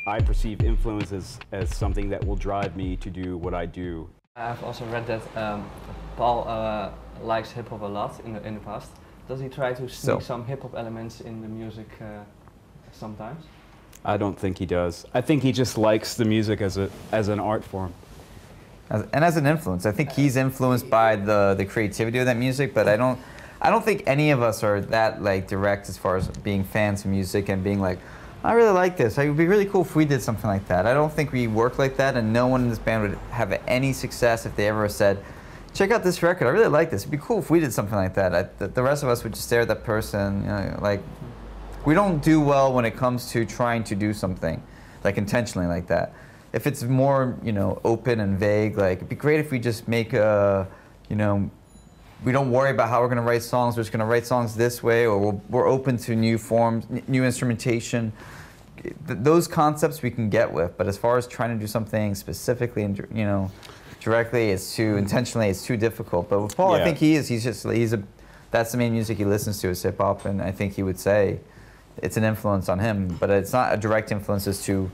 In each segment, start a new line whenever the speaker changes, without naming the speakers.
I perceive influence as something that will drive me to do what I do.
I've also read that Paul likes hip-hop a lot in the past. Does he try to sneak some hip-hop elements in the music sometimes?
I don't think he does. I think he just likes the music as an art form.
And as an influence. I think he's influenced by the creativity of that music, but I don't think any of us are that like direct as far as being fans of music and being like, I really like this. It would be really cool if we did something like that. I don't think we work like that, and no one in this band would have any success if they ever said, check out this record, I really like this. It'd be cool if we did something like that. The rest of us would just stare at that person, you know, like, we don't do well when it comes to trying to do something, like intentionally like that. If it's more, you know, open and vague, like, it'd be great if we just make a, you know, we don't worry about how we're going to write songs. We're just going to write songs this way, or we're open to new forms, new instrumentation. Those concepts we can get with, but as far as trying to do something specifically and, you know, directly, intentionally, it's too difficult. But with Paul, yeah. I think that's the main music he listens to is hip hop, and I think he would say it's an influence on him, but it's not a direct influence as to,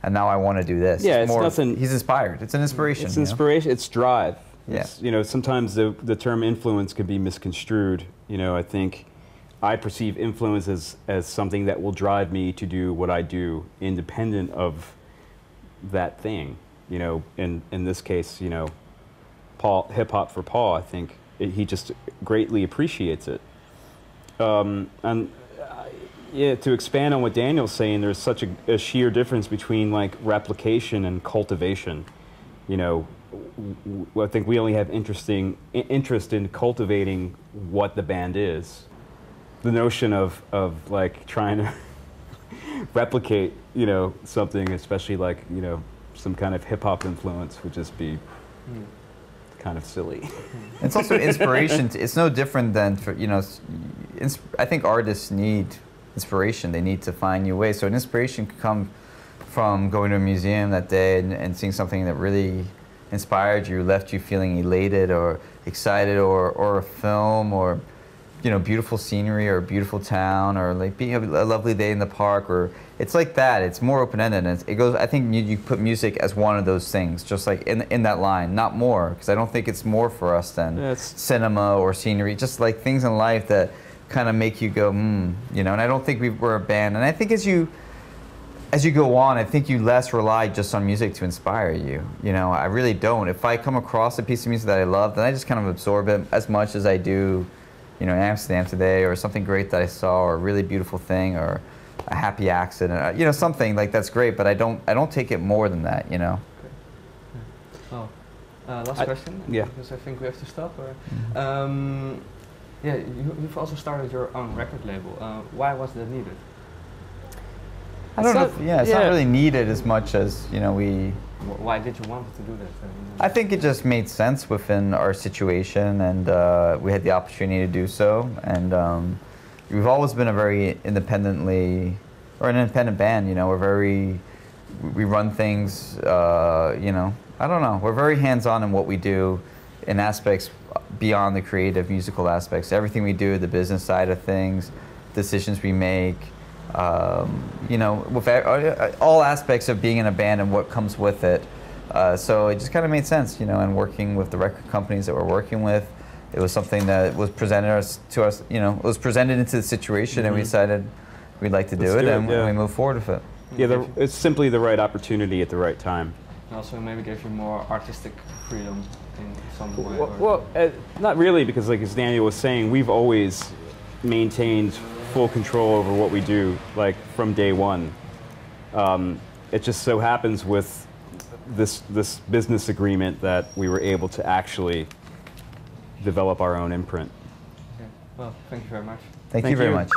and now I want to do this.
Yeah, it's nothing.
He's inspired. It's an inspiration.
It's inspiration. It's drive.
Yeah.
You know, sometimes the term influence could be misconstrued. You know, I think I perceive influence as something that will drive me to do what I do, independent of that thing. You know, in this case, you know, hip hop for Paul, I think he just greatly appreciates it. Yeah, to expand on what Daniel's saying, there's such a sheer difference between like replication and cultivation. You know, I think we only have interest in cultivating what the band is. The notion of like trying to replicate, you know, something, especially like, you know, some kind of hip hop influence, would just be kind of silly.
It's also inspiration. It's no different than, you know, I think artists need inspiration. They need to find new ways. So an inspiration could come from going to a museum that day and seeing something that really inspired you, left you feeling elated or excited, or a film, or, you know, beautiful scenery, or a beautiful town, or like being a lovely day in the park, or it's like that. It's more open-ended. And it goes. I think you put music as one of those things, just like in that line, not more, because I don't think it's more for us than cinema or scenery. Just like things in life that kind of make you go, you know. And I don't think we're a band. And I think as you go on, I think you less rely just on music to inspire you. You know, I really don't. If I come across a piece of music that I love, then I just kind of absorb it as much as I do, you know, in Amsterdam today, or something great that I saw, or a really beautiful thing, or a happy accident. You know, something like that's great, but I don't take it more than that. You know.
Okay. Oh, last question.
Yeah.
Because I think we have to stop. Or, yeah, you've also started your own record label. Why was that needed?
I don't know. It's not really needed as much as, you know,
Why did you want to do that?
I think it just made sense within our situation, and we had the opportunity to do so. And we've always been a very an independent band. You know, we run things. You know, I don't know. We're very hands-on in what we do, in aspects beyond the creative musical aspects. Everything we do, the business side of things, decisions we make. You know, with all aspects of being in a band and what comes with it. So it just kind of made sense, you know, and working with the record companies that we're working with, it was something that was presented to us, you know, it was presented into the situation, and we decided we'd like to do it, and we moved forward with it.
Yeah, it's simply the right opportunity at the right time.
And also maybe gave you more artistic freedom in some way?
Well, not really, because like as Daniel was saying, we've always maintained full control over what we do, like from day one. It just so happens with this business agreement that we were able to actually develop our own imprint.
Okay. Well, thank you very much.
Thank you very much.